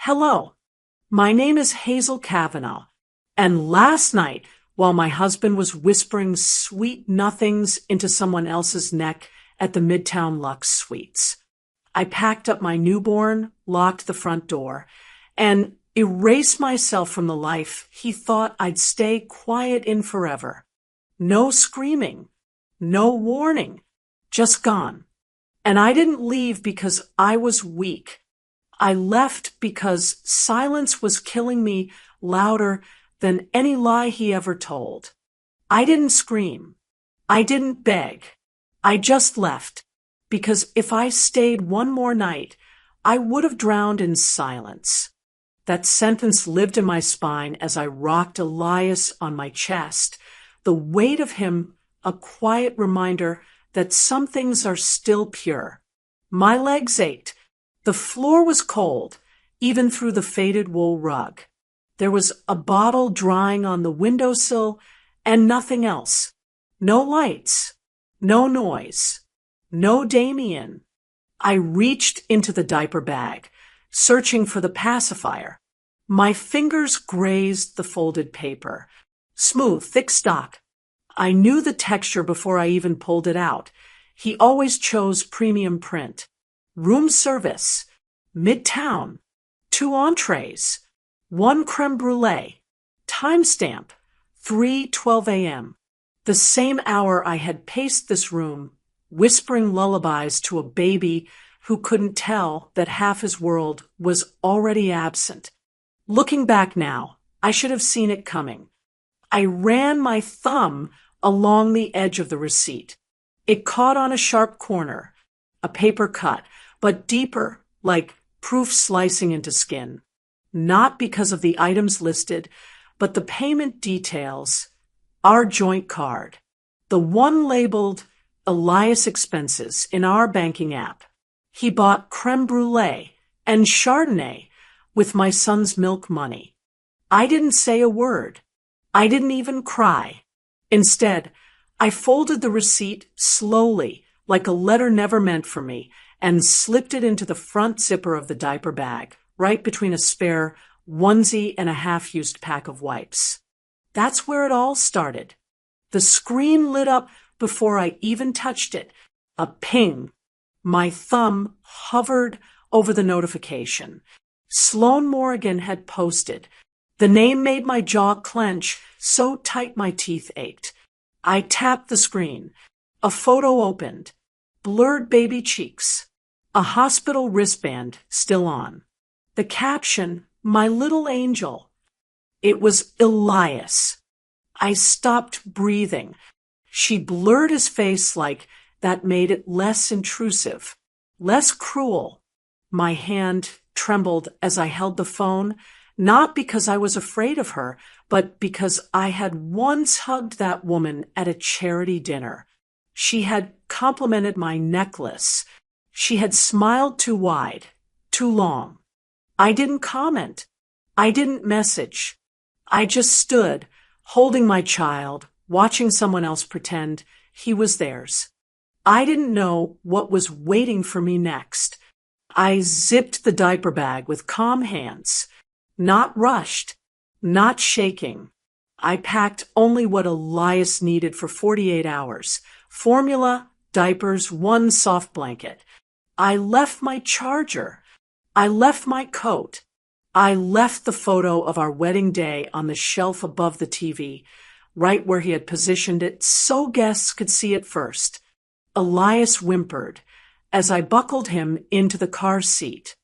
Hello, my name is Hazel Kavanaugh, and last night, while my husband was whispering sweet nothings into someone else's neck at the Midtown Lux Suites, I packed up my newborn, locked the front door, and erased myself from the life he thought I'd stay quiet in forever. No screaming, no warning, just gone. And I didn't leave because I was weak. I left because silence was killing me louder than any lie he ever told. I didn't scream. I didn't beg. I just left because if I stayed one more night, I would have drowned in silence. That sentence lived in my spine as I rocked Elias on my chest, the weight of him a quiet reminder that some things are still pure. My legs ached. The floor was cold, even through the faded wool rug. There was a bottle drying on the windowsill and nothing else. No lights, no noise, no Damien. I reached into the diaper bag, searching for the pacifier. My fingers grazed the folded paper. Smooth, thick stock. I knew the texture before I even pulled it out. He always chose premium print. Room service. Midtown. 2 entrees. 1 creme brulee. Timestamp. 3:12 a.m. The same hour I had paced this room, whispering lullabies to a baby who couldn't tell that half his world was already absent. Looking back now, I should have seen it coming. I ran my thumb along the edge of the receipt. It caught on a sharp corner, a paper cut, but deeper, like proof slicing into skin. Not because of the items listed, but the payment details. Our joint card. The one labeled Elias Expenses in our banking app. He bought creme brulee and Chardonnay with my son's milk money. I didn't say a word. I didn't even cry. Instead, I folded the receipt slowly, like a letter never meant for me, and slipped it into the front zipper of the diaper bag, right between a spare onesie and a half-used pack of wipes. That's where it all started. The screen lit up before I even touched it. A ping. My thumb hovered over the notification. Sloan Morgan had posted. The name made my jaw clench, so tight my teeth ached. I tapped the screen. A photo opened. Blurred baby cheeks. A hospital wristband still on. The caption, "My little angel." It was Elias. I stopped breathing. She blurred his face like that made it less intrusive, less cruel. My hand trembled as I held the phone, not because I was afraid of her, but because I had once hugged that woman at a charity dinner. She had complimented my necklace. She had smiled too wide, too long. I didn't comment. I didn't message. I just stood, holding my child, watching someone else pretend he was theirs. I didn't know what was waiting for me next. I zipped the diaper bag with calm hands, not rushed, not shaking. I packed only what Elias needed for 48 hours. Formula, diapers, 1 soft blanket. I left my charger. I left my coat. I left the photo of our wedding day on the shelf above the TV, right where he had positioned it so guests could see it first. Elias whimpered as I buckled him into the car seat.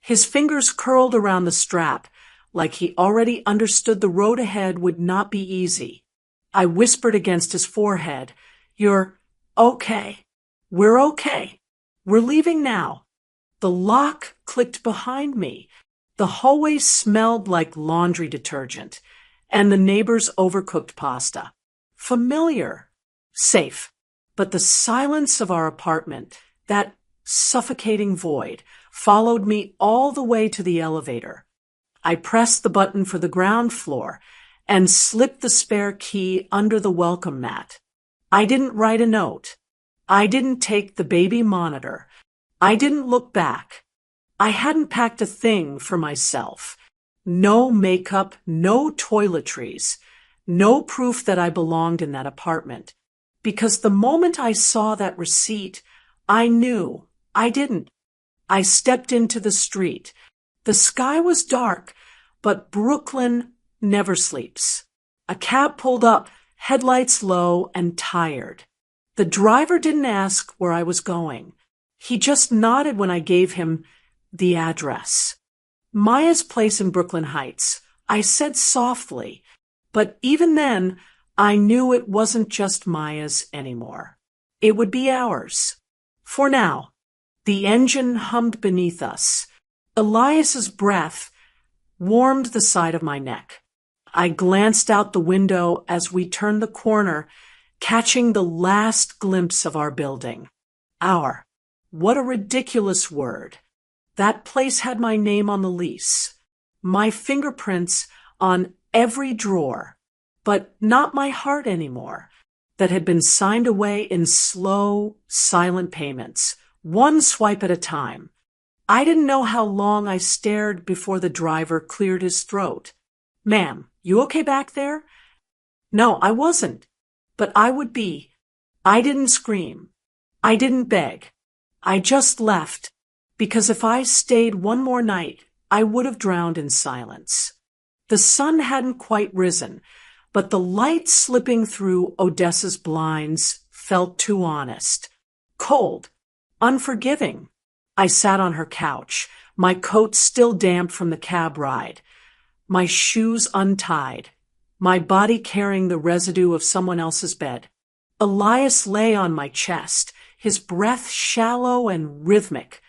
His fingers curled around the strap like he already understood the road ahead would not be easy. I whispered against his forehead, "You're okay. We're okay. We're leaving now." The lock clicked behind me. The hallway smelled like laundry detergent and the neighbor's overcooked pasta. Familiar. Safe. But the silence of our apartment, that suffocating void, followed me all the way to the elevator. I pressed the button for the ground floor and slipped the spare key under the welcome mat. I didn't write a note. I didn't take the baby monitor. I didn't look back. I hadn't packed a thing for myself. No makeup, no toiletries, no proof that I belonged in that apartment. Because the moment I saw that receipt, I knew I didn't. I stepped into the street. The sky was dark, but Brooklyn never sleeps. A cab pulled up, headlights low and tired. The driver didn't ask where I was going. He just nodded when I gave him the address. Maya's place in Brooklyn Heights, I said softly, but even then, I knew it wasn't just Maya's anymore. It would be ours. For now. The engine hummed beneath us. Elias's breath warmed the side of my neck. I glanced out the window as we turned the corner, catching the last glimpse of our building. Our. What a ridiculous word. That place had my name on the lease, my fingerprints on every drawer, but not my heart anymore, that had been signed away in slow, silent payments, one swipe at a time. I didn't know how long I stared before the driver cleared his throat. "Ma'am, you okay back there?" No, I wasn't, but I would be. I didn't scream. I didn't beg. I just left, because if I stayed one more night, I would have drowned in silence. The sun hadn't quite risen, but the light slipping through Odessa's blinds felt too honest. Cold. Unforgiving. I sat on her couch, my coat still damp from the cab ride, my shoes untied, my body carrying the residue of someone else's bed. Elias lay on my chest, his breath shallow and rhythmic,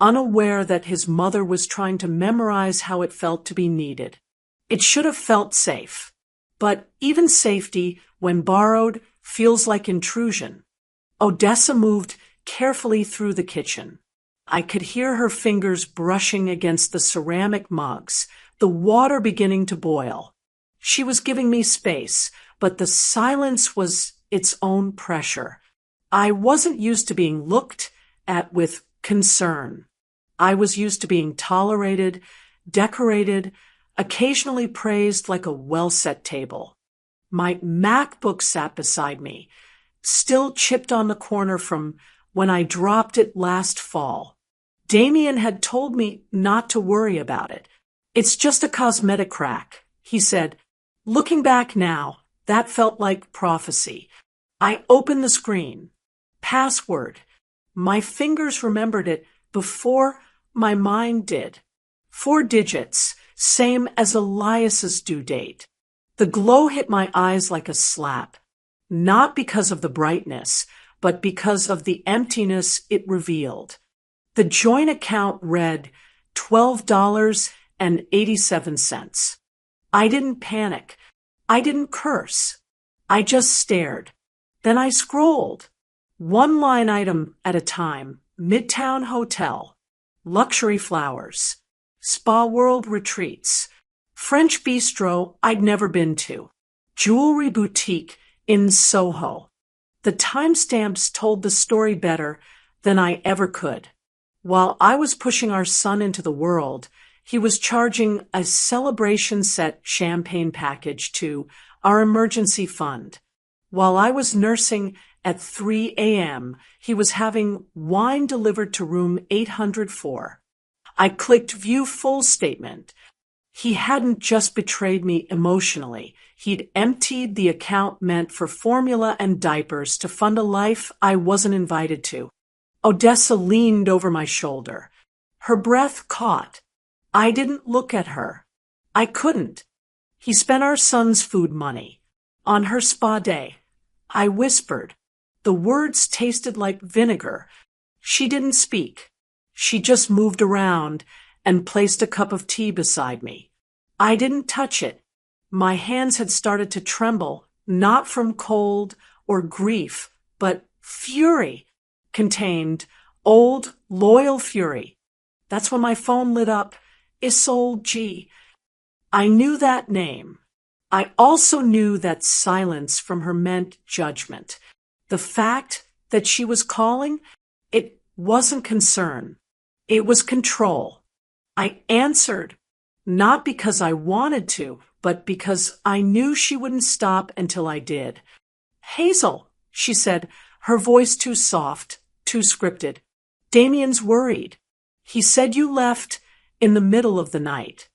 unaware that his mother was trying to memorize how it felt to be needed. It should have felt safe, but even safety, when borrowed, feels like intrusion. Odessa moved carefully through the kitchen. I could hear her fingers brushing against the ceramic mugs, the water beginning to boil. She was giving me space, but the silence was its own pressure. I wasn't used to being looked at with concern. I was used to being tolerated, decorated, occasionally praised like a well-set table. My MacBook sat beside me, still chipped on the corner from when I dropped it last fall. Damien had told me not to worry about it. "It's just a cosmetic crack," he said. Looking back now, that felt like prophecy. I opened the screen. Password. My fingers remembered it before my mind did. 4 digits, same as Elias's due date. The glow hit my eyes like a slap, not because of the brightness, but because of the emptiness it revealed. The joint account read $12.87. I didn't panic. I didn't curse. I just stared. Then I scrolled. One line item at a time. Midtown Hotel. Luxury flowers. Spa World retreats. French bistro I'd never been to. Jewelry boutique in Soho. The timestamps told the story better than I ever could. While I was pushing our son into the world, he was charging a celebration set champagne package to our emergency fund. While I was nursing at 3 a.m., he was having wine delivered to room 804. I clicked View Full Statement. He hadn't just betrayed me emotionally. He'd emptied the account meant for formula and diapers to fund a life I wasn't invited to. Odessa leaned over my shoulder. Her breath caught. I didn't look at her. I couldn't. He spent our son's food money. On her spa day. I whispered. The words tasted like vinegar. She didn't speak. She just moved around and placed a cup of tea beside me. I didn't touch it. My hands had started to tremble, not from cold or grief, but fury. Contained old, loyal fury. That's when my phone lit up. Isolde G. I knew that name. I also knew that silence from her meant judgment. The fact that she was calling, it wasn't concern. It was control. I answered, not because I wanted to, but because I knew she wouldn't stop until I did. Hazel, she said, her voice too soft, too scripted. Damien's worried. He said you left in the middle of the night.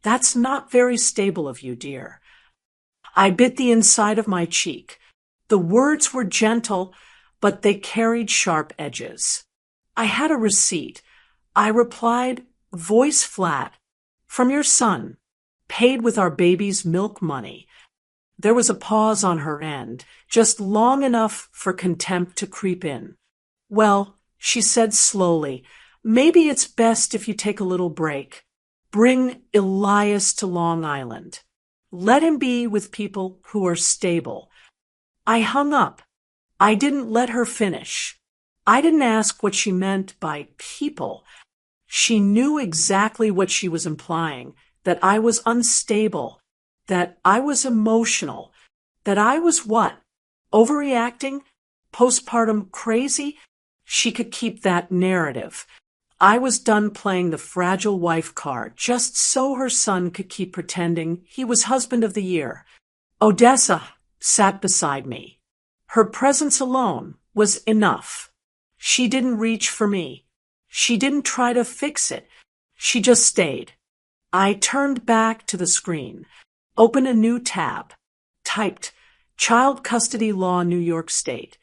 That's not very stable of you, dear. I bit the inside of my cheek. The words were gentle, but they carried sharp edges. I had a receipt. I replied, voice flat, from your son, paid with our baby's milk money. There was a pause on her end, just long enough for contempt to creep in. Well, she said slowly, maybe it's best if you take a little break. Bring Elias to Long Island. Let him be with people who are stable. I hung up. I didn't let her finish. I didn't ask what she meant by people. She knew exactly what she was implying, that I was unstable, that I was emotional, that I was what? Overreacting? Postpartum crazy? She could keep that narrative. I was done playing the fragile wife card just so her son could keep pretending he was husband of the year. Odessa sat beside me. Her presence alone was enough. She didn't reach for me. She didn't try to fix it. She just stayed. I turned back to the screen, opened a new tab, typed Child Custody Law, New York State.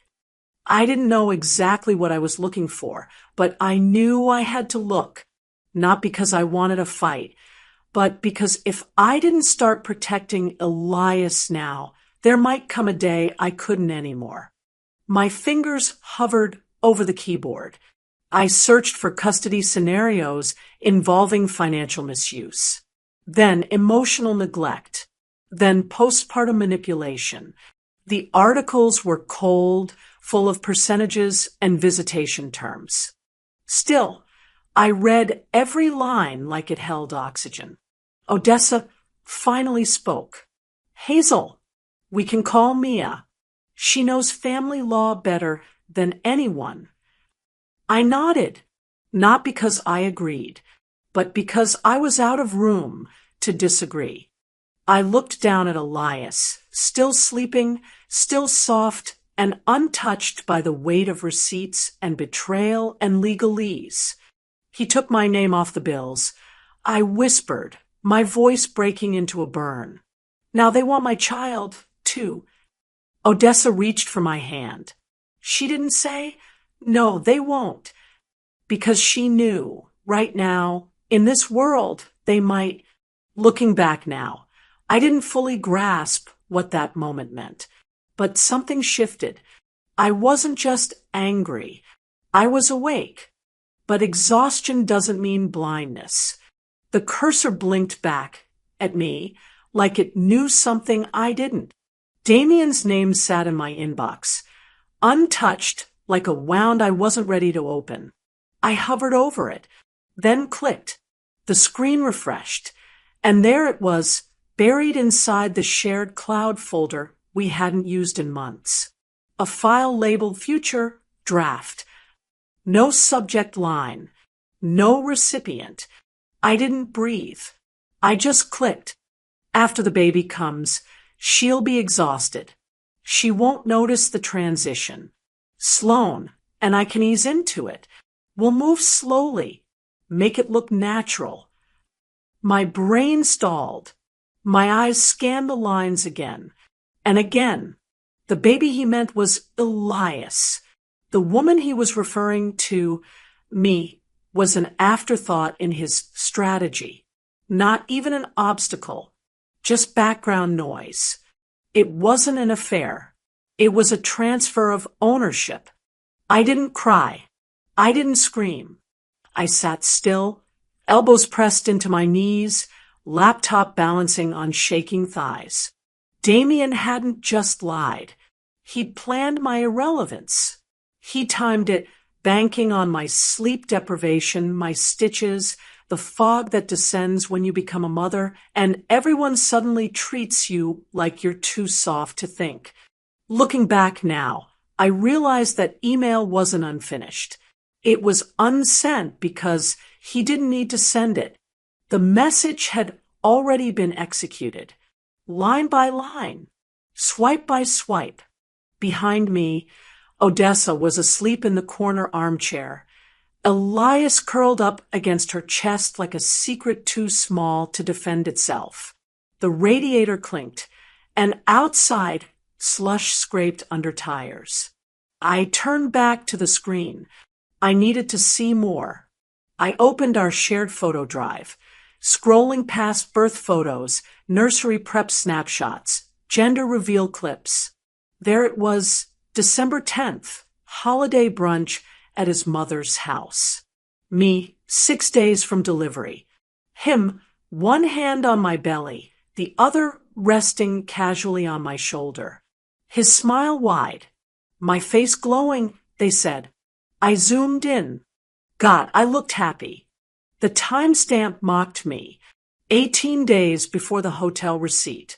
I didn't know exactly what I was looking for, but I knew I had to look, not because I wanted a fight, but because if I didn't start protecting Elias now, there might come a day I couldn't anymore. My fingers hovered over the keyboard. I searched for custody scenarios involving financial misuse, then emotional neglect, then postpartum manipulation. The articles were cold, full of percentages and visitation terms. Still, I read every line like it held oxygen. Odessa finally spoke. Hazel, we can call Mia. She knows family law better than anyone. I nodded, not because I agreed, but because I was out of room to disagree. I looked down at Elias, still sleeping, still soft, and untouched by the weight of receipts and betrayal and legalese. He took my name off the bills. I whispered, my voice breaking into a burn. Now they want my child, too. Odessa reached for my hand. She didn't say, no, they won't. Because she knew, right now, in this world, they might. Looking back now, I didn't fully grasp what that moment meant. But something shifted. I wasn't just angry. I was awake. But exhaustion doesn't mean blindness. The cursor blinked back at me like it knew something I didn't. Damien's name sat in my inbox, untouched like a wound I wasn't ready to open. I hovered over it, then clicked. The screen refreshed, and there it was, buried inside the shared cloud folder we hadn't used in months. A file labeled Future Draft. No subject line. No recipient. I didn't breathe. I just clicked. After the baby comes, she'll be exhausted. She won't notice the transition. Sloan, and I can ease into it. We'll move slowly. Make it look natural. My brain stalled. My eyes scanned the lines again. And again, the baby he meant was Elias. The woman he was referring to, me, was an afterthought in his strategy. Not even an obstacle. Just background noise. It wasn't an affair. It was a transfer of ownership. I didn't cry. I didn't scream. I sat still, elbows pressed into my knees, laptop balancing on shaking thighs. Damien hadn't just lied. He'd planned my irrelevance. He timed it, banking on my sleep deprivation, my stitches, the fog that descends when you become a mother, and everyone suddenly treats you like you're too soft to think. Looking back now, I realized that email wasn't unfinished. It was unsent because he didn't need to send it. The message had already been executed, line by line, swipe by swipe. Behind me, Odessa was asleep in the corner armchair. Elias curled up against her chest like a secret too small to defend itself. The radiator clinked, and outside, slush scraped under tires. I turned back to the screen. I needed to see more. I opened our shared photo drive, scrolling past birth photos, nursery prep snapshots, gender reveal clips. There it was, December 10th, holiday brunch at his mother's house. Me, 6 days from delivery. Him, one hand on my belly, the other resting casually on my shoulder. His smile wide. My face glowing, they said. I zoomed in. God, I looked happy. The timestamp mocked me. 18 days before the hotel receipt.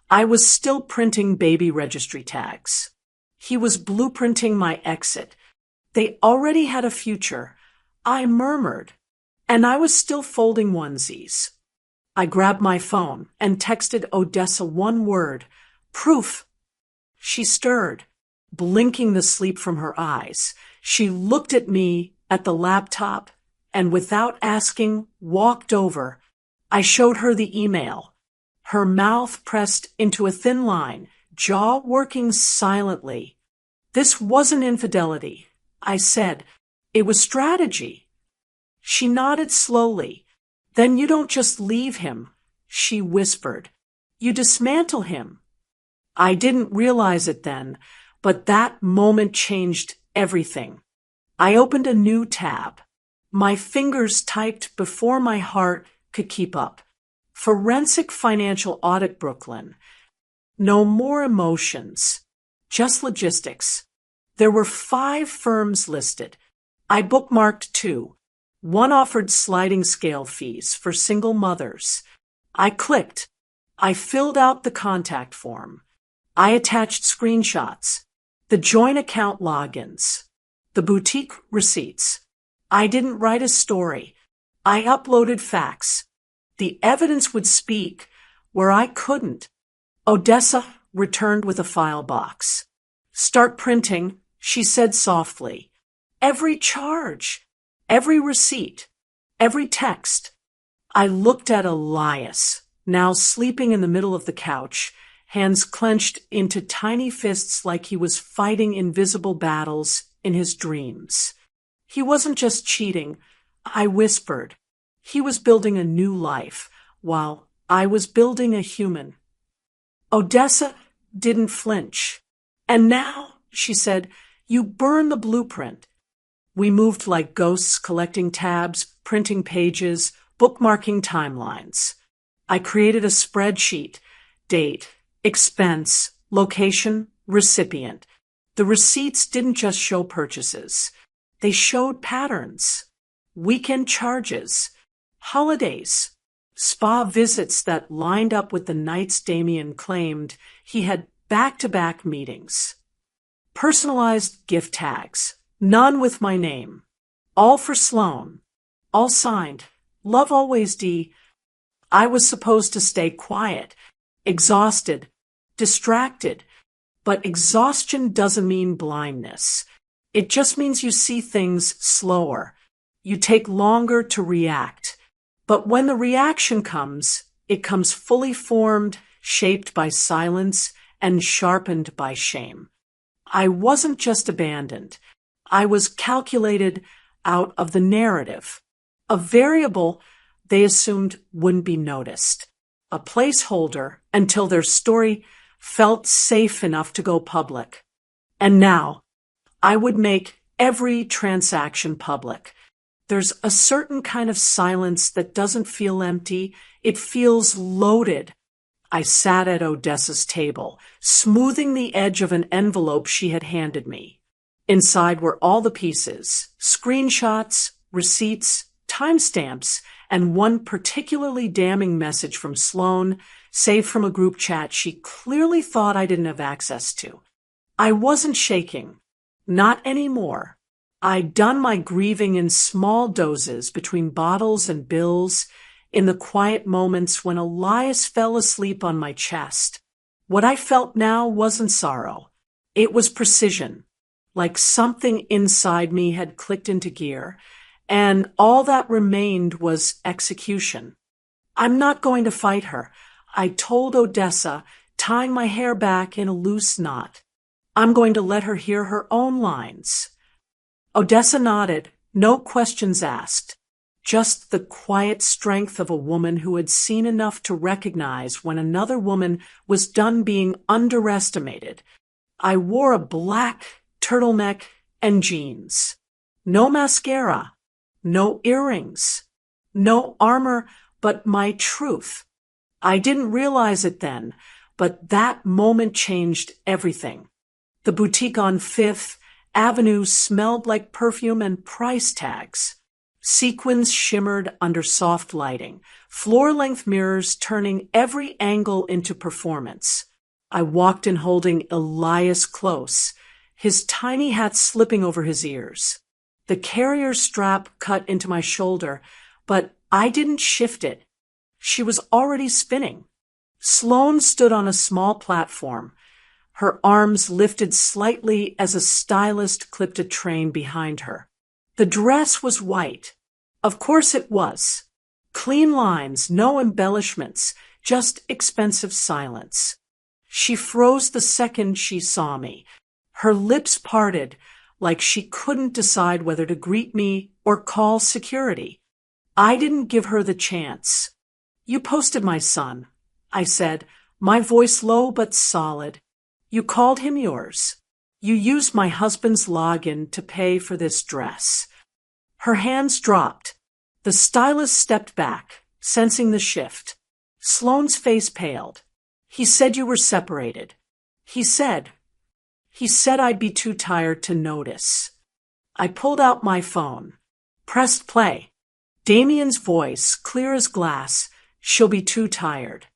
I was still printing baby registry tags. He was blueprinting my exit. They already had a future. I murmured. And I was still folding onesies. I grabbed my phone and texted Odessa one word. Proof. She stirred, blinking the sleep from her eyes. She looked at me at the laptop and without asking, walked over. I showed her the email. Her mouth pressed into a thin line, jaw working silently. This wasn't infidelity, I said. It was strategy. She nodded slowly. Then you don't just leave him, she whispered. You dismantle him. I didn't realize it then, but that moment changed everything. I opened a new tab. My fingers typed before my heart could keep up. Forensic Financial Audit Brooklyn. No more emotions, just logistics. There were 5 firms listed. I bookmarked 2. One offered sliding scale fees for single mothers. I clicked. I filled out the contact form. I attached screenshots, the joint account logins, the boutique receipts. I didn't write a story. I uploaded facts. The evidence would speak where I couldn't. Odessa returned with a file box. Start printing, she said softly. Every charge, every receipt, every text. I looked at Elias, now sleeping in the middle of the couch, hands clenched into tiny fists like he was fighting invisible battles in his dreams. He wasn't just cheating, I whispered. He was building a new life, while I was building a human. Odessa didn't flinch. And now, she said, you burn the blueprint. We moved like ghosts, collecting tabs, printing pages, bookmarking timelines. I created a spreadsheet, date, expense, location, recipient. The receipts didn't just show purchases. They showed patterns, weekend charges, holidays, spa visits that lined up with the nights Damien claimed he had back-to-back meetings. Personalized gift tags, none with my name. All for Sloan. All signed. Love always, D. I was supposed to stay quiet, exhausted, distracted. But exhaustion doesn't mean blindness. It just means you see things slower. You take longer to react. But when the reaction comes, it comes fully formed, shaped by silence, and sharpened by shame. I wasn't just abandoned. I was calculated out of the narrative. A variable they assumed wouldn't be noticed. A placeholder until their story felt safe enough to go public. And now, I would make every transaction public. There's a certain kind of silence that doesn't feel empty. It feels loaded. I sat at Odessa's table, smoothing the edge of an envelope she had handed me. Inside were all the pieces, screenshots, receipts, timestamps, and one particularly damning message from Sloan, saved from a group chat she clearly thought I didn't have access to. I wasn't shaking. Not anymore. I'd done my grieving in small doses between bottles and bills, in the quiet moments when Elias fell asleep on my chest. What I felt now wasn't sorrow. It was precision, like something inside me had clicked into gear, and all that remained was execution. I'm not going to fight her, I told Odessa, tying my hair back in a loose knot. I'm going to let her hear her own lines. Odessa nodded, no questions asked. Just the quiet strength of a woman who had seen enough to recognize when another woman was done being underestimated. I wore a black turtleneck and jeans. No mascara, no earrings, no armor, but my truth. I didn't realize it then, but that moment changed everything. The boutique on Fifth Avenue smelled like perfume and price tags. Sequins shimmered under soft lighting, floor-length mirrors turning every angle into performance. I walked in holding Elias close, his tiny hat slipping over his ears. The carrier strap cut into my shoulder, but I didn't shift it. She was already spinning. Sloane stood on a small platform, her arms lifted slightly as a stylist clipped a train behind her. The dress was white. Of course it was. Clean lines, no embellishments, just expensive silence. She froze the second she saw me. Her lips parted, like she couldn't decide whether to greet me or call security. I didn't give her the chance. You posted my son, I said, my voice low but solid. You called him yours. You used my husband's login to pay for this dress. Her hands dropped. The stylist stepped back, sensing the shift. Sloane's face paled. He said you were separated. He said I'd be too tired to notice. I pulled out my phone, pressed play. Damien's voice, clear as glass. She'll be too tired.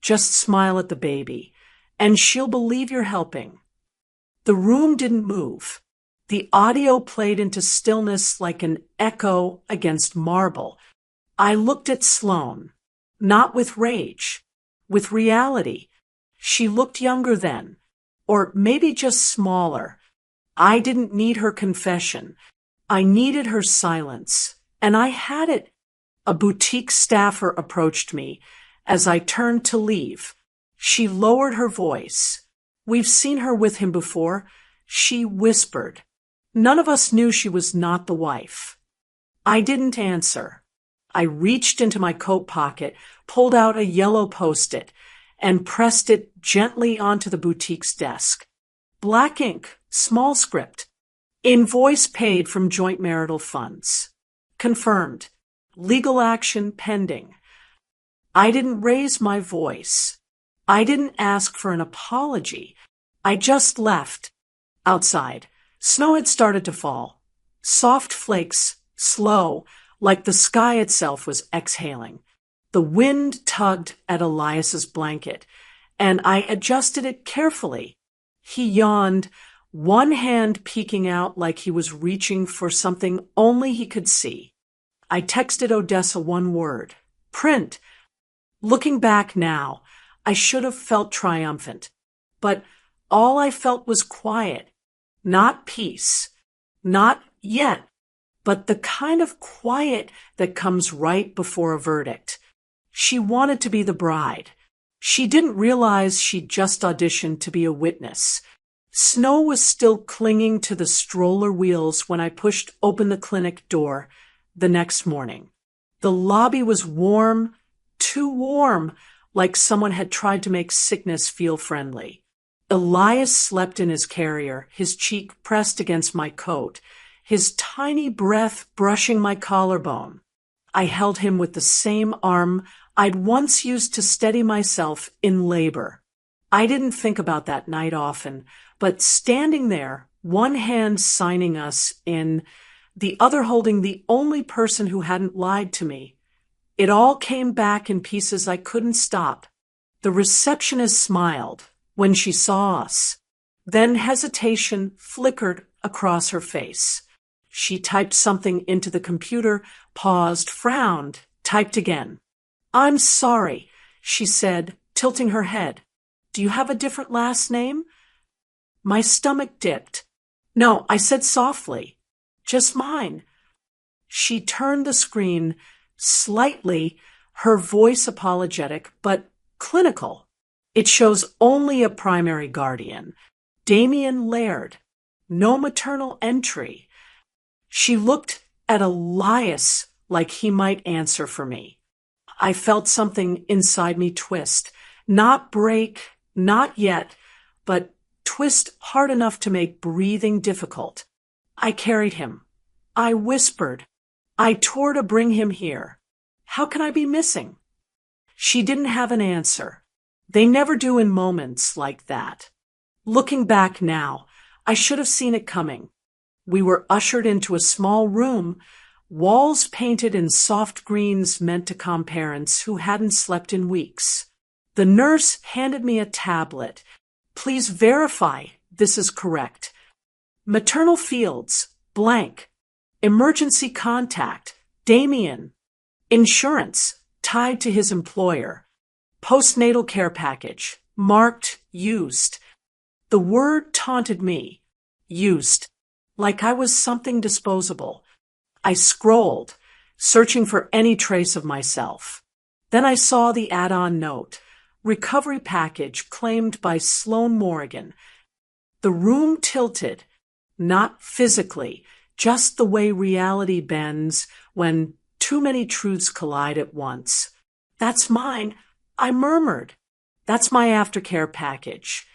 Just smile at the baby, and she'll believe you're helping. The room didn't move. The audio played into stillness like an echo against marble. I looked at Sloane, not with rage, with reality. She looked younger then, or maybe just smaller. I didn't need her confession. I needed her silence, and I had it. A boutique staffer approached me as I turned to leave. She lowered her voice. We've seen her with him before. She whispered. None of us knew she was not the wife. I didn't answer. I reached into my coat pocket, pulled out a yellow Post-it, and pressed it gently onto the boutique's desk. Black ink, small script. Invoice paid from joint marital funds. Confirmed. Legal action pending. I didn't raise my voice. I didn't ask for an apology. I just left. Outside, snow had started to fall. Soft flakes, slow, like the sky itself was exhaling. The wind tugged at Elias's blanket, and I adjusted it carefully. He yawned, one hand peeking out like he was reaching for something only he could see. I texted Odessa one word. Print. Looking back now, I should have felt triumphant. But all I felt was quiet. Not peace. Not yet. But the kind of quiet that comes right before a verdict. She wanted to be the bride. She didn't realize she'd just auditioned to be a witness. Snow was still clinging to the stroller wheels when I pushed open the clinic door the next morning. The lobby was warm, too warm, like someone had tried to make sickness feel friendly. Elias slept in his carrier, his cheek pressed against my coat, his tiny breath brushing my collarbone. I held him with the same arm I'd once used to steady myself in labor. I didn't think about that night often, but standing there, one hand signing us in, the other holding the only person who hadn't lied to me, it all came back in pieces I couldn't stop. The receptionist smiled when she saw us. Then hesitation flickered across her face. She typed something into the computer, paused, frowned, typed again. "I'm sorry," she said, tilting her head. "Do you have a different last name?" My stomach dipped. "No," I said softly. "Just mine." She turned the screen slightly, her voice apologetic, but clinical. "It shows only a primary guardian. Damien Laird. No maternal entry." She looked at Elias like he might answer for me. I felt something inside me twist. Not break, not yet, but twist hard enough to make breathing difficult. I carried him. I whispered. I tore to bring him here. How can I be missing? She didn't have an answer. They never do in moments like that. Looking back now, I should have seen it coming. We were ushered into a small room, walls painted in soft greens meant to calm parents who hadn't slept in weeks. The nurse handed me a tablet. "Please verify this is correct. Maternal fields, blank. Emergency contact, Damien. Insurance, tied to his employer. Postnatal care package, marked used." The word taunted me. Used. Like I was something disposable. I scrolled, searching for any trace of myself. Then I saw the add-on note. Recovery package claimed by Sloan Morgan. The room tilted, not physically, just the way reality bends when too many truths collide at once. "That's mine," I murmured. "That's my aftercare package."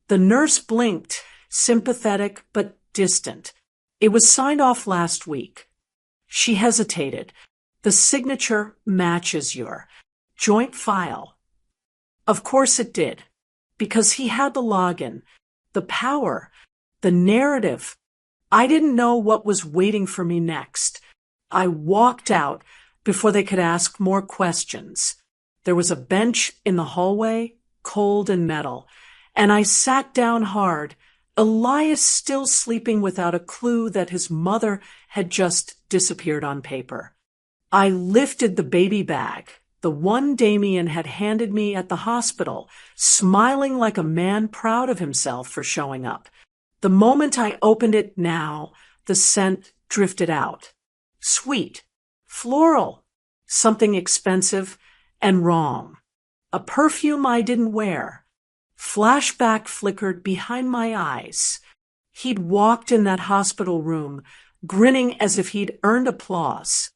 The nurse blinked, sympathetic but distant. "It was signed off last week." She hesitated. "The signature matches your joint file." Of course it did, because he had the login, the power, the narrative. I didn't know what was waiting for me next. I walked out before they could ask more questions. There was a bench in the hallway, cold and metal, and I sat down hard, Elias still sleeping without a clue that his mother had just disappeared on paper. I lifted the baby bag, the one Damien had handed me at the hospital, smiling like a man proud of himself for showing up. The moment I opened it now, the scent drifted out. Sweet, floral, something expensive and wrong. A perfume I didn't wear. Flashback flickered behind my eyes. He'd walked in that hospital room, grinning as if he'd earned applause.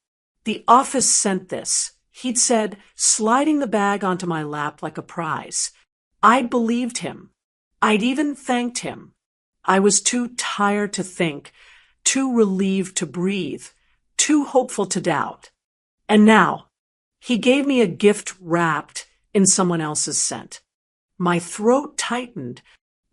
The office sent this, he'd said, sliding the bag onto my lap like a prize. I'd believed him. I'd even thanked him. I was too tired to think, too relieved to breathe, too hopeful to doubt. And now, he gave me a gift wrapped in someone else's scent. My throat tightened,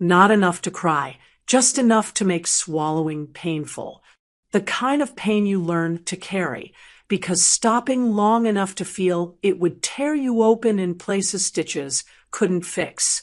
not enough to cry, just enough to make swallowing painful. The kind of pain you learn to carry, because stopping long enough to feel it would tear you open in places stitches couldn't fix.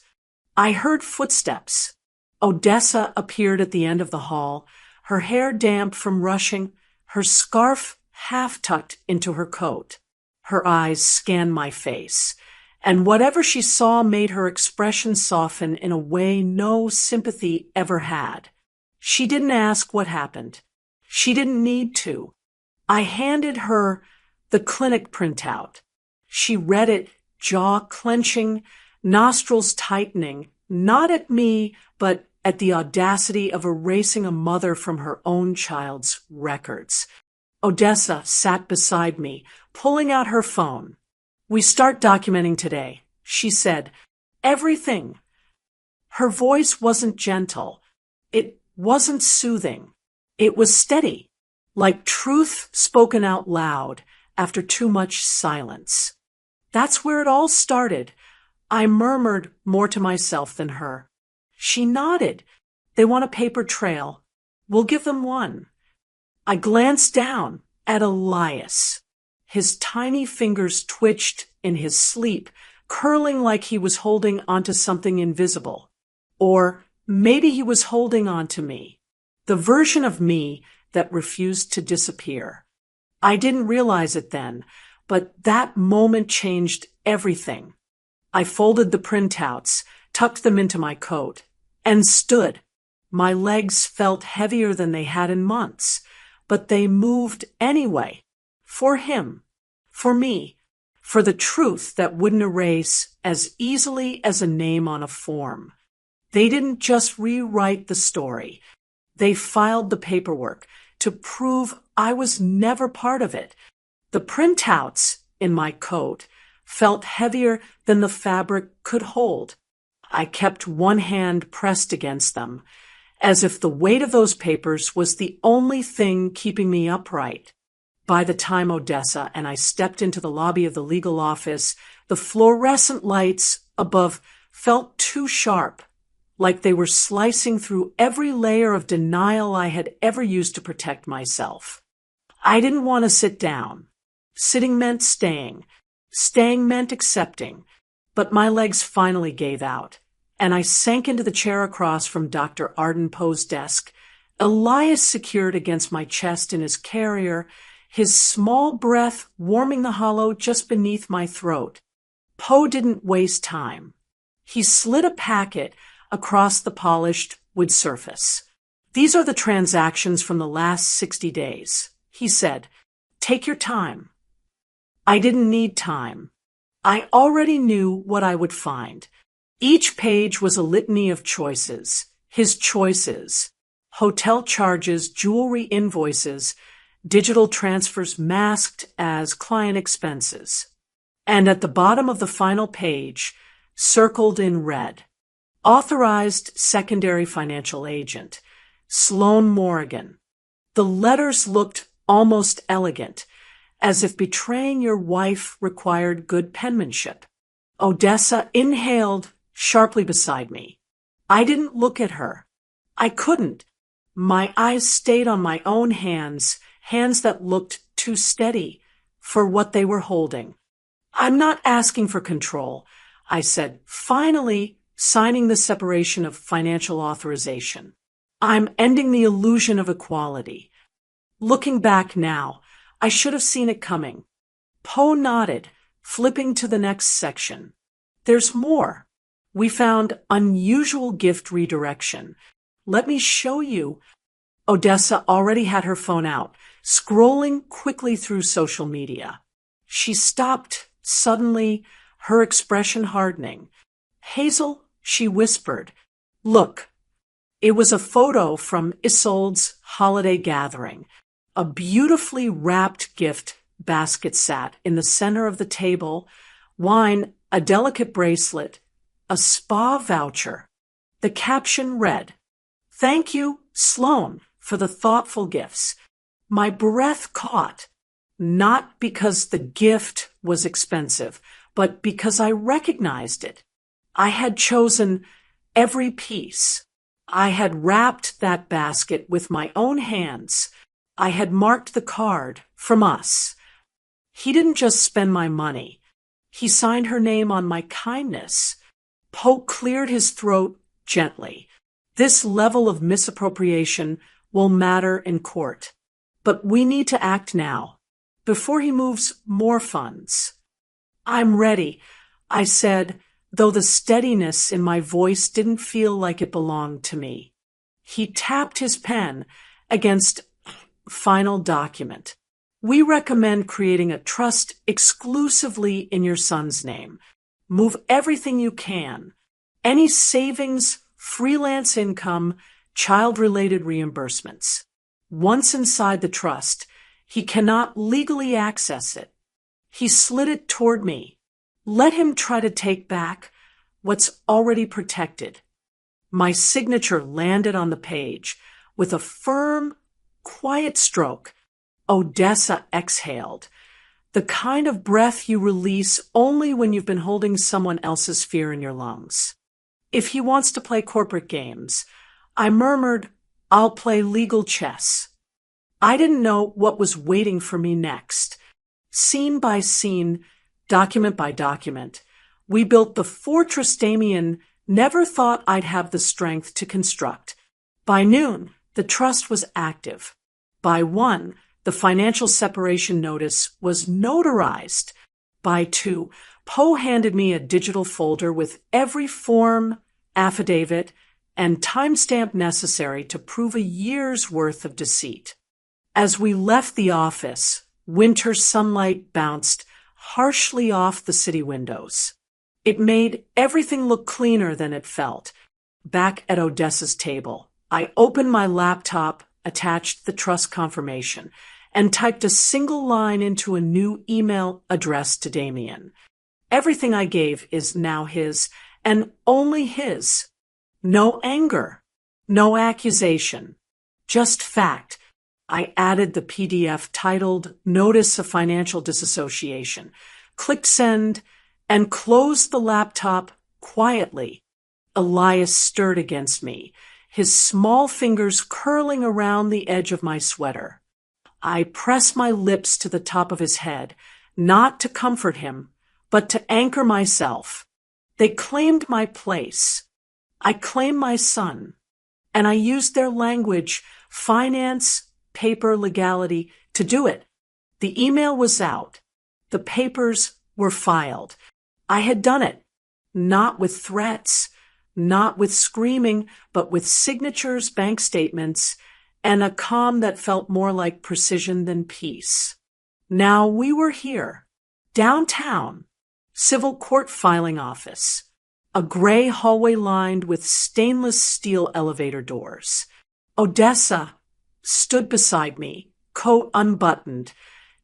I heard footsteps. Odessa appeared at the end of the hall, her hair damp from rushing, her scarf half tucked into her coat. Her eyes scanned my face, and whatever she saw made her expression soften in a way no sympathy ever had. She didn't ask what happened. She didn't need to. I handed her the clinic printout. She read it, jaw clenching, nostrils tightening, not at me, but at the audacity of erasing a mother from her own child's records. Odessa sat beside me, pulling out her phone. "We start documenting today," she said. "Everything." Her voice wasn't gentle. It wasn't soothing. It was steady, like truth spoken out loud after too much silence. "That's where it all started," I murmured more to myself than her. She nodded. "They want a paper trail. We'll give them one." I glanced down at Elias. His tiny fingers twitched in his sleep, curling like he was holding onto something invisible. Or maybe he was holding onto me. The version of me that refused to disappear. I didn't realize it then, but that moment changed everything. I folded the printouts, tucked them into my coat, and stood. My legs felt heavier than they had in months, but they moved anyway. For him. For me. For the truth that wouldn't erase as easily as a name on a form. They didn't just rewrite the story. They filed the paperwork to prove I was never part of it. The printouts in my coat felt heavier than the fabric could hold. I kept one hand pressed against them, as if the weight of those papers was the only thing keeping me upright. By the time Odessa and I stepped into the lobby of the legal office, the fluorescent lights above felt too sharp, like they were slicing through every layer of denial I had ever used to protect myself. I didn't want to sit down. Sitting meant staying. Staying meant accepting. But my legs finally gave out, and I sank into the chair across from Dr. Arden Poe's desk, Elias secured against my chest in his carrier, his small breath warming the hollow just beneath my throat. Poe didn't waste time. He slid a packet across the polished wood surface. "These are the transactions from the last 60 days, he said. "Take your time." I didn't need time. I already knew what I would find. Each page was a litany of choices. His choices. Hotel charges, jewelry invoices, digital transfers masked as client expenses. And at the bottom of the final page, circled in red, authorized secondary financial agent, Sloan Morgan. The letters looked almost elegant, as if betraying your wife required good penmanship. Odessa inhaled sharply beside me. I didn't look at her. I couldn't. My eyes stayed on my own hands, hands that looked too steady for what they were holding. "I'm not asking for control," I said, finally signing the separation of financial authorization. "I'm ending the illusion of equality." Looking back now, I should have seen it coming. Poe nodded, flipping to the next section. "There's more. We found unusual gift redirection. Let me show you." Odessa already had her phone out, scrolling quickly through social media. She stopped suddenly, her expression hardening. "Hazel," she whispered, "look." It was a photo from Isolde's holiday gathering. A beautifully wrapped gift basket sat in the center of the table, wine, a delicate bracelet, a spa voucher. The caption read, "Thank you, Sloan, for the thoughtful gifts." My breath caught, not because the gift was expensive, but because I recognized it. I had chosen every piece. I had wrapped that basket with my own hands. I had marked the card from us. He didn't just spend my money. He signed her name on my kindness. Poe cleared his throat gently. "This level of misappropriation will matter in court. But we need to act now, before he moves more funds." "I'm ready," I said, though the steadiness in my voice didn't feel like it belonged to me. He tapped his pen against final document. "We recommend creating a trust exclusively in your son's name. Move everything you can. Any savings, freelance income, child-related reimbursements. Once inside the trust, he cannot legally access it." He slid it toward me. "Let him try to take back what's already protected." My signature landed on the page with a firm, quiet stroke. Odessa exhaled, the kind of breath you release only when you've been holding someone else's fear in your lungs. "If he wants to play corporate games," I murmured, "I'll play legal chess." I didn't know what was waiting for me next. Scene by scene, document by document, we built the fortress Damien never thought I'd have the strength to construct. By noon, the trust was active. By 1, the financial separation notice was notarized. By 2, Poe handed me a digital folder with every form, affidavit, and timestamp necessary to prove a year's worth of deceit. As we left the office, winter sunlight bounced harshly off the city windows. It made everything look cleaner than it felt. Back at Odessa's table, I opened my laptop, attached the trust confirmation, and typed a single line into a new email addressed to Damien. Everything I gave is now his, and only his. No anger, no accusation, just fact. I added the PDF titled Notice of Financial Disassociation, clicked send, and closed the laptop quietly. Elias stirred against me, his small fingers curling around the edge of my sweater. I pressed my lips to the top of his head, not to comfort him, but to anchor myself. They claimed my place. I claimed my son, and I used their language, finance, paper, legality, to do it. The email was out. The papers were filed. I had done it, not with threats, not with screaming, but with signatures, bank statements, and a calm that felt more like precision than peace. Now we were here, downtown, civil court filing office, a gray hallway lined with stainless steel elevator doors. Odessa stood beside me, coat unbuttoned,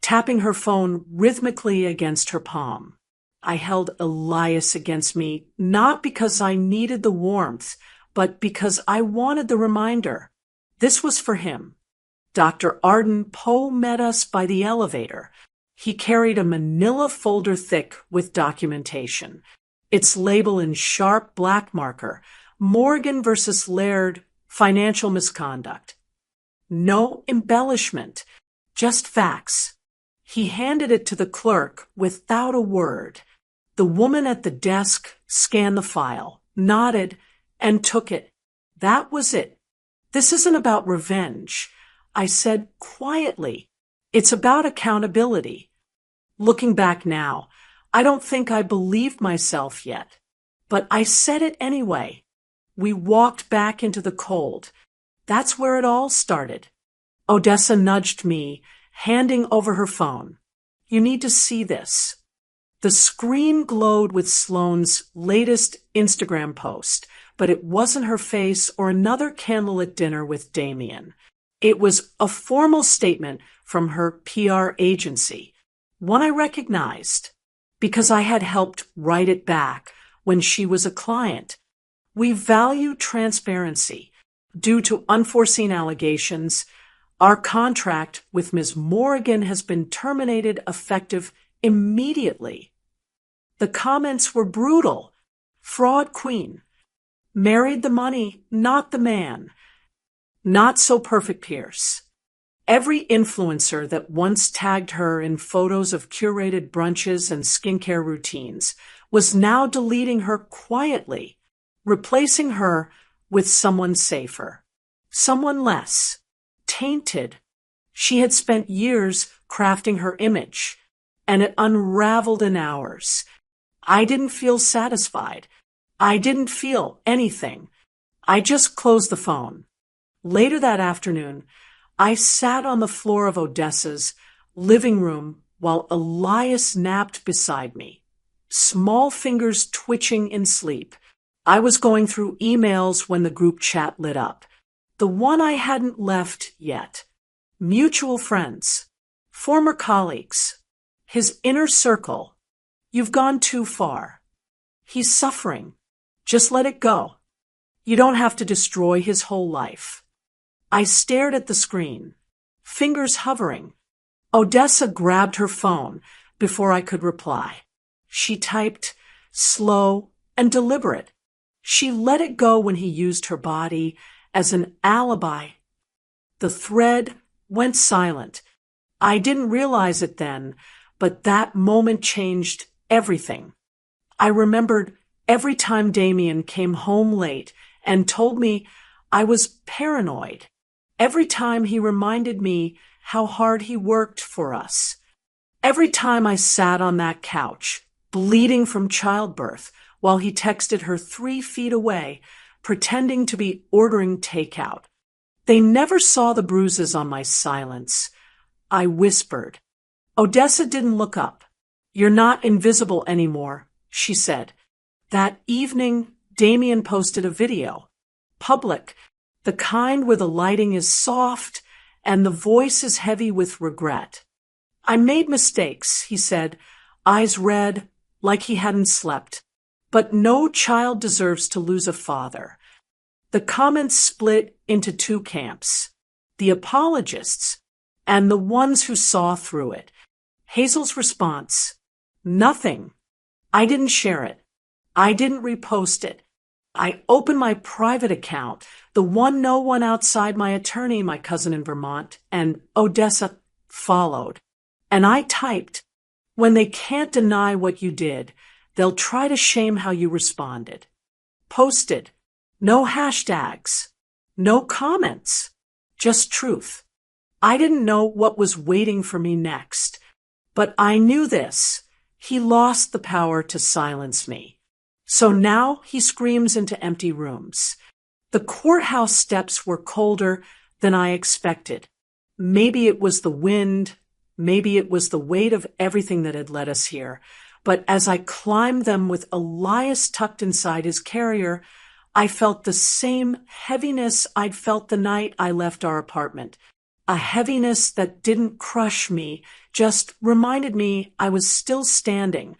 tapping her phone rhythmically against her palm. I held Elias against me, not because I needed the warmth, but because I wanted the reminder. This was for him. Dr. Arden Poe met us by the elevator. He carried a manila folder thick with documentation. Its label in sharp black marker, Morgan versus Laird, financial misconduct. No embellishment, just facts. He handed it to the clerk without a word. The woman at the desk scanned the file, nodded, and took it. That was it. This isn't about revenge, I said quietly. It's about accountability. Looking back now, I don't think I believed myself yet, but I said it anyway. We walked back into the cold. That's where it all started. Odessa nudged me, handing over her phone. You need to see this. The screen glowed with Sloane's latest Instagram post, but it wasn't her face or another candlelit dinner with Damien. It was a formal statement from her PR agency, one I recognized, because I had helped write it back when she was a client. We value transparency. Due to unforeseen allegations, our contract with Ms. Morgan has been terminated effective immediately. The comments were brutal. Fraud queen. Married the money, not the man. Not so perfect Pierce. Every influencer that once tagged her in photos of curated brunches and skincare routines was now deleting her quietly, replacing her with someone safer, someone less, tainted. She had spent years crafting her image, and it unraveled in hours. I didn't feel satisfied. I didn't feel anything. I just closed the phone. Later that afternoon, I sat on the floor of Odessa's living room while Elias napped beside me, small fingers twitching in sleep. I was going through emails when the group chat lit up. The one I hadn't left yet. Mutual friends. Former colleagues. His inner circle. You've gone too far. He's suffering. Just let it go. You don't have to destroy his whole life. I stared at the screen, fingers hovering. Odessa grabbed her phone before I could reply. She typed, slow and deliberate. She let it go when he used her body as an alibi. The thread went silent. I didn't realize it then, but that moment changed everything. I remembered every time Damien came home late and told me I was paranoid. Every time he reminded me how hard he worked for us. Every time I sat on that couch, bleeding from childbirth, while he texted her 3 feet away, pretending to be ordering takeout. They never saw the bruises on my silence. I whispered. Odessa didn't look up. You're not invisible anymore, she said. That evening, Damien posted a video. Public, the kind where the lighting is soft and the voice is heavy with regret. I made mistakes, he said, eyes red, like he hadn't slept. But no child deserves to lose a father. The comments split into 2 camps, the apologists and the ones who saw through it. Hazel's response, nothing. I didn't share it. I didn't repost it. I opened my private account, the one no one outside my attorney, my cousin in Vermont, and Odessa followed. And I typed, when they can't deny what you did, they'll try to shame how you responded. Posted, no hashtags, no comments, just truth. I didn't know what was waiting for me next, but I knew this. He lost the power to silence me. So now he screams into empty rooms. The courthouse steps were colder than I expected. Maybe it was the wind, maybe it was the weight of everything that had led us here. But as I climbed them with Elias tucked inside his carrier, I felt the same heaviness I'd felt the night I left our apartment. A heaviness that didn't crush me, just reminded me I was still standing.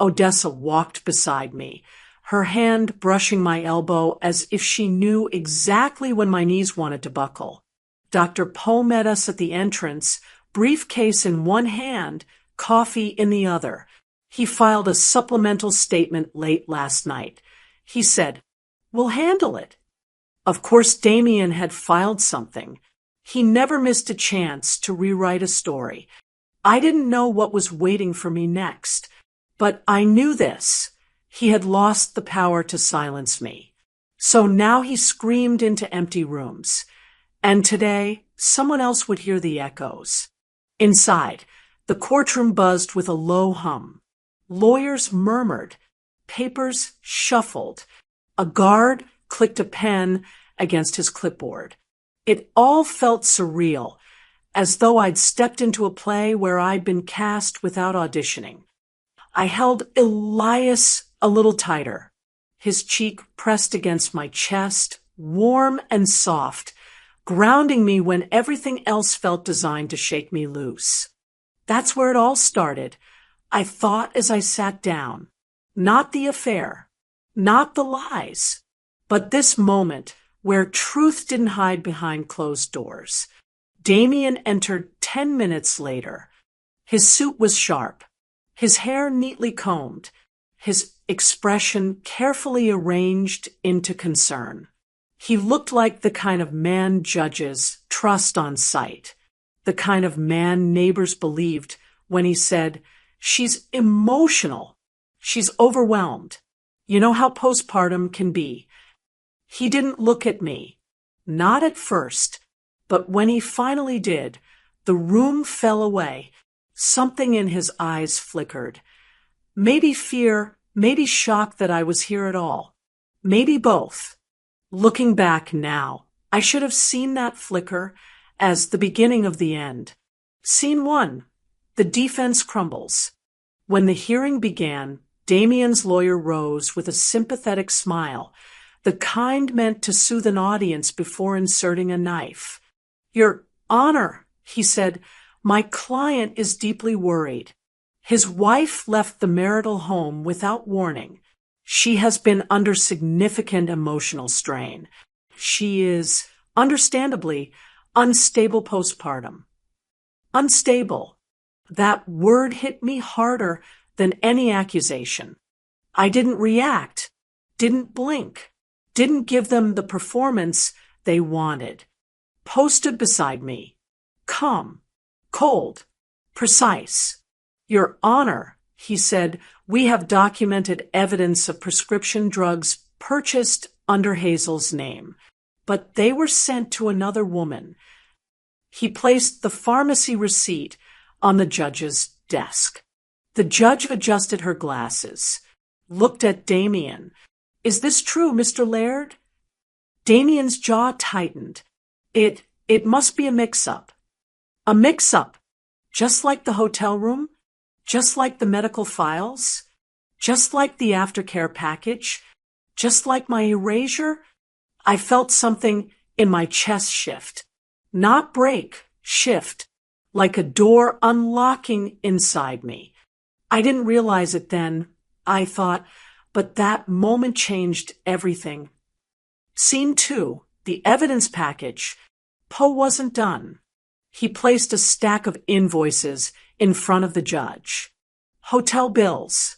Odessa walked beside me, her hand brushing my elbow as if she knew exactly when my knees wanted to buckle. Dr. Poe met us at the entrance, briefcase in one hand, coffee in the other. He filed a supplemental statement late last night. He said, "We'll handle it." Of course, Damien had filed something. He never missed a chance to rewrite a story. I didn't know what was waiting for me next, but I knew this. He had lost the power to silence me. So now he screamed into empty rooms. And today, someone else would hear the echoes. Inside, the courtroom buzzed with a low hum. Lawyers murmured. Papers shuffled. A guard clicked a pen against his clipboard. It all felt surreal, as though I'd stepped into a play where I'd been cast without auditioning. I held Elias a little tighter, his cheek pressed against my chest, warm and soft, grounding me when everything else felt designed to shake me loose. That's where it all started, I thought as I sat down. Not the affair, not the lies, but this moment where truth didn't hide behind closed doors. Damien entered 10 minutes later. His suit was sharp, his hair neatly combed, his expression carefully arranged into concern. He looked like the kind of man judges trust on sight, the kind of man neighbors believed when he said, "She's emotional. She's overwhelmed. You know how postpartum can be." He didn't look at me, not at first, but when he finally did, the room fell away. Something in his eyes flickered. Maybe fear, maybe shock that I was here at all. Maybe both. Looking back now, I should have seen that flicker as the beginning of the end. Scene 1. The defense crumbles. When the hearing began, Damien's lawyer rose with a sympathetic smile, the kind meant to soothe an audience before inserting a knife. "Your Honor," he said, "my client is deeply worried. His wife left the marital home without warning. She has been under significant emotional strain. She is, understandably, unstable postpartum." Unstable. That word hit me harder than any accusation. I didn't react, didn't blink, didn't give them the performance they wanted. Posted beside me. Calm, cold, precise. "Your Honor," he said, "we have documented evidence of prescription drugs purchased under Hazel's name. but they were sent to another woman. He placed the pharmacy receipt on the judge's desk. The judge adjusted her glasses, looked at Damien. "Is this true, Mr. Laird?" Damien's jaw tightened. It must be a mix-up. A mix-up, just like the hotel room, just like the medical files, just like the aftercare package, just like my erasure. I felt something in my chest shift. Not break, shift, like a door unlocking inside me. I didn't realize it then, I thought, but that moment changed everything. Scene 2, the evidence package. Poe wasn't done. He placed a stack of invoices in front of the judge. Hotel bills,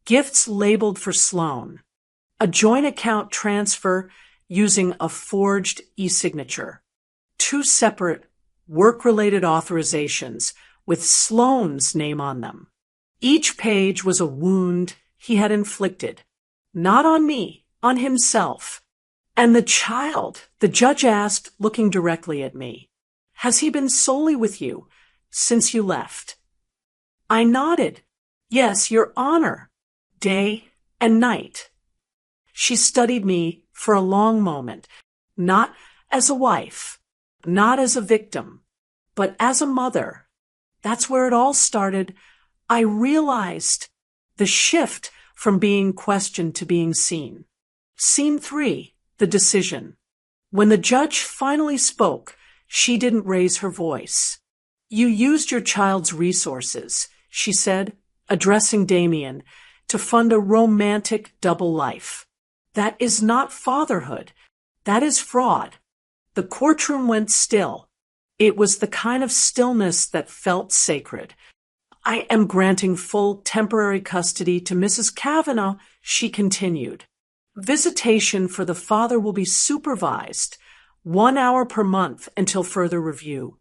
gifts labeled for Sloan, a joint account transfer using a forged e-signature, 2 separate work-related authorizations with Sloan's name on them. Each page was a wound he had inflicted, not on me, on himself. And the child, the judge asked, looking directly at me, "Has he been solely with you since you left?" I nodded. "Yes, Your Honor, day and night." She studied me for a long moment, not as a wife, not as a victim, but as a mother. That's where it all started. I realized the shift from being questioned to being seen. Scene 3, the decision. When the judge finally spoke, she didn't raise her voice. "You used your child's resources," she said, addressing Damien, "to fund a romantic double life. That is not fatherhood. That is fraud." The courtroom went still. It was the kind of stillness that felt sacred. "I am granting full temporary custody to Mrs. Kavanaugh," she continued. "Visitation for the father will be supervised, 1 hour per month until further review."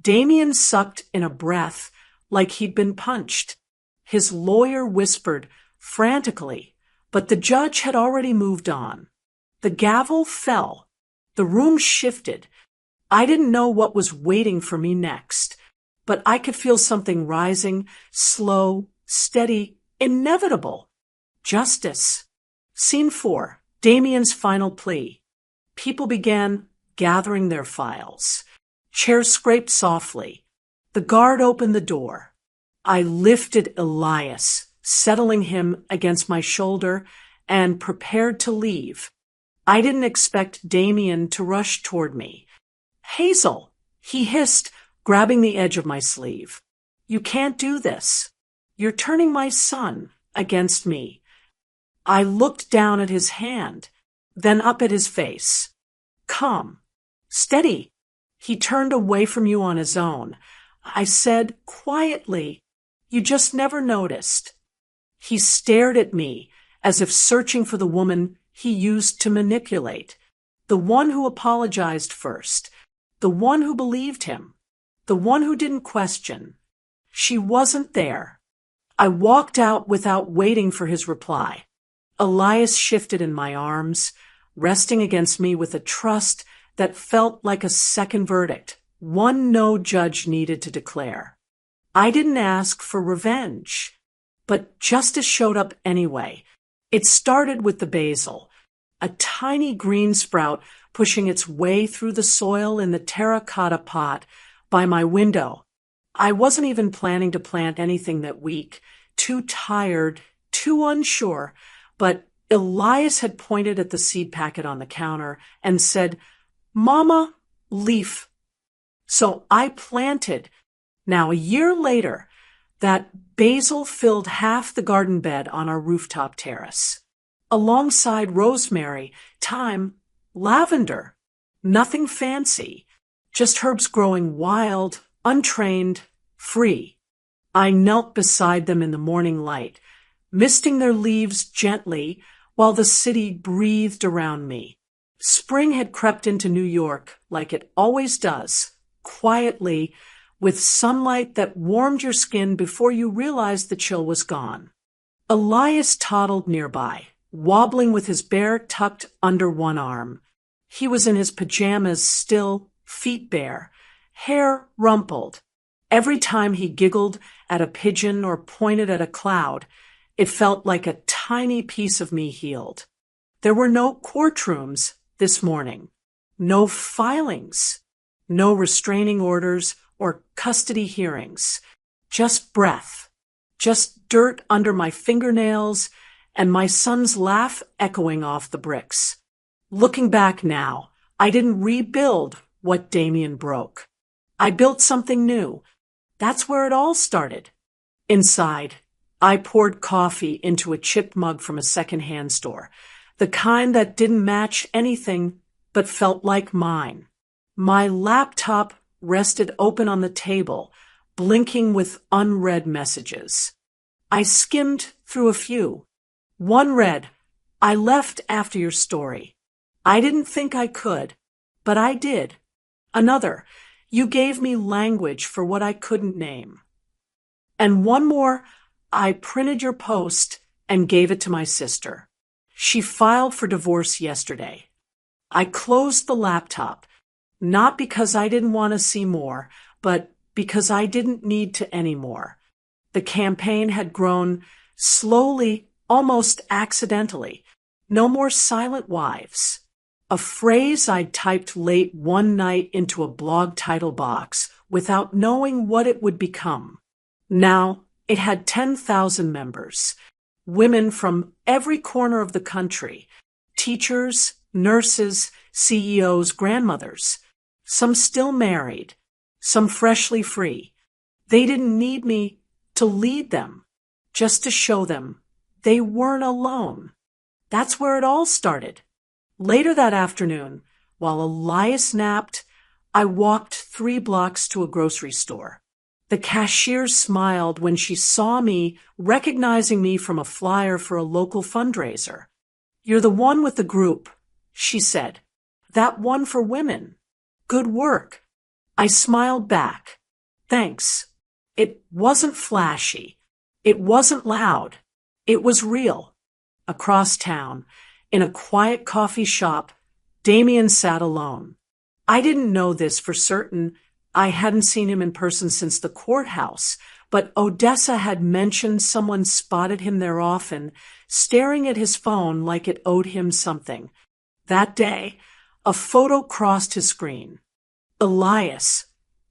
Damien sucked in a breath like he'd been punched. His lawyer whispered frantically, but the judge had already moved on. The gavel fell. The room shifted. I didn't know what was waiting for me next, but I could feel something rising, slow, steady, inevitable. Justice. Scene 4, Damien's final plea. People began gathering their files. Chairs scraped softly. The guard opened the door. I lifted Elias, settling him against my shoulder, and prepared to leave. I didn't expect Damien to rush toward me. "Hazel," he hissed, grabbing the edge of my sleeve. "You can't do this. You're turning my son against me." I looked down at his hand, then up at his face. "Calm. Steady. He turned away from you on his own." I said quietly, "You just never noticed." He stared at me as if searching for the woman he used to manipulate, the one who apologized first, the one who believed him, the one who didn't question. She wasn't there. I walked out without waiting for his reply. Elias shifted in my arms, resting against me with a trust that felt like a second verdict, one no judge needed to declare. I didn't ask for revenge, but justice showed up anyway. It started with the basil, a tiny green sprout pushing its way through the soil in the terracotta pot by my window. I wasn't even planning to plant anything that week, too tired, too unsure, but Elias had pointed at the seed packet on the counter and said, "Mama, leaf." So I planted. Now, a year later, that basil filled half the garden bed on our rooftop terrace. Alongside rosemary, thyme, lavender. Nothing fancy, just herbs growing wild, untrained, free. I knelt beside them in the morning light, misting their leaves gently while the city breathed around me. Spring had crept into New York like it always does, quietly, with sunlight that warmed your skin before you realized the chill was gone. Elias toddled nearby, wobbling with his bear tucked under one arm. He was in his pajamas still, feet bare, hair rumpled. Every time he giggled at a pigeon or pointed at a cloud, it felt like a tiny piece of me healed. There were no courtrooms this morning, no filings, no restraining orders or custody hearings, just breath, just dirt under my fingernails and my son's laugh echoing off the bricks. Looking back now, I didn't rebuild what Damien broke. I built something new. That's where it all started. Inside, I poured coffee into a chipped mug from a secondhand store, the kind that didn't match anything but felt like mine. My laptop rested open on the table, blinking with unread messages. I skimmed through a few. One read, "I left after your story. I didn't think I could, but I did." Another, "You gave me language for what I couldn't name." And one more, "I printed your post and gave it to my sister. She filed for divorce yesterday." I closed the laptop, not because I didn't want to see more, but because I didn't need to anymore. The campaign had grown slowly, almost accidentally. No more silent wives. A phrase I'd typed late one night into a blog title box without knowing what it would become. Now it had 10,000 members, women from every corner of the country, teachers, nurses, CEOs, grandmothers, some still married, some freshly free. They didn't need me to lead them, just to show them they weren't alone. That's where it all started. Later that afternoon, while Elias napped, I walked 3 blocks to a grocery store. The cashier smiled when she saw me, recognizing me from a flyer for a local fundraiser. "You're the one with the group," she said. "That one for women. Good work." I smiled back. "Thanks." It wasn't flashy. It wasn't loud. It was real. Across town, in a quiet coffee shop, Damien sat alone. I didn't know this for certain. I hadn't seen him in person since the courthouse, but Odessa had mentioned someone spotted him there often, staring at his phone like it owed him something. That day, a photo crossed his screen. Elias,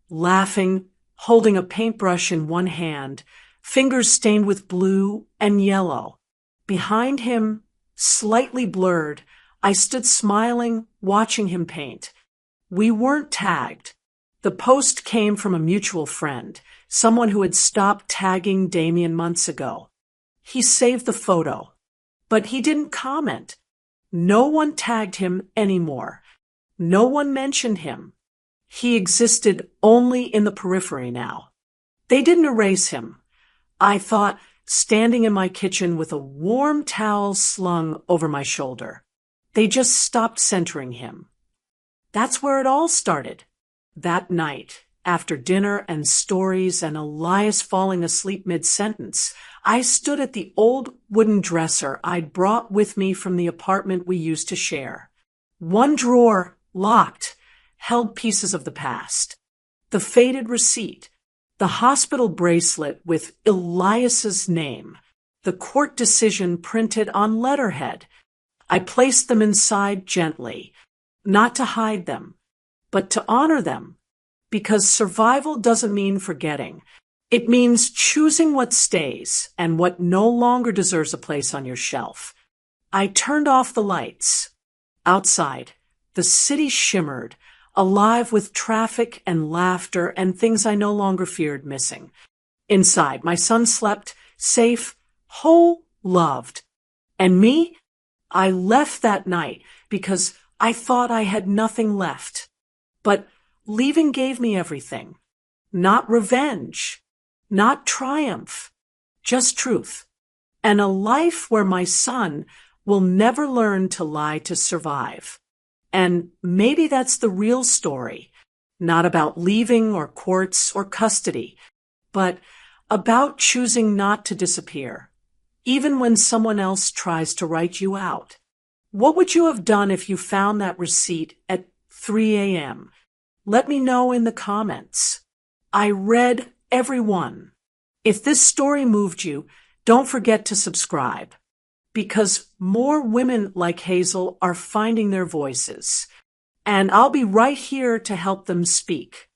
laughing, holding a paintbrush in one hand, fingers stained with blue and yellow. Behind him, slightly blurred, I stood smiling, watching him paint. We weren't tagged. The post came from a mutual friend, someone who had stopped tagging Damien months ago. He saved the photo, but he didn't comment. No one tagged him anymore. No one mentioned him. He existed only in the periphery now. They didn't erase him. I thought, standing in my kitchen with a warm towel slung over my shoulder. They just stopped centering him. That's where it all started. That night, after dinner and stories and Elias falling asleep mid-sentence, I stood at the old wooden dresser I'd brought with me from the apartment we used to share. One drawer, locked, held pieces of the past. The faded receipt, the hospital bracelet with Elias's name, the court decision printed on letterhead. I placed them inside gently, not to hide them, but to honor them, because survival doesn't mean forgetting. It means choosing what stays and what no longer deserves a place on your shelf. I turned off the lights. Outside, the city shimmered, alive with traffic and laughter and things I no longer feared missing. Inside, my son slept, safe, whole, loved. And me? I left that night because I thought I had nothing left. But leaving gave me everything. Not revenge, not triumph, just truth. And a life where my son will never learn to lie to survive. And maybe that's the real story, not about leaving or courts or custody, but about choosing not to disappear, even when someone else tries to write you out. What would you have done if you found that receipt at 3 a.m.? Let me know in the comments. I read every one. If this story moved you, don't forget to subscribe, because more women like Hazel are finding their voices, and I'll be right here to help them speak.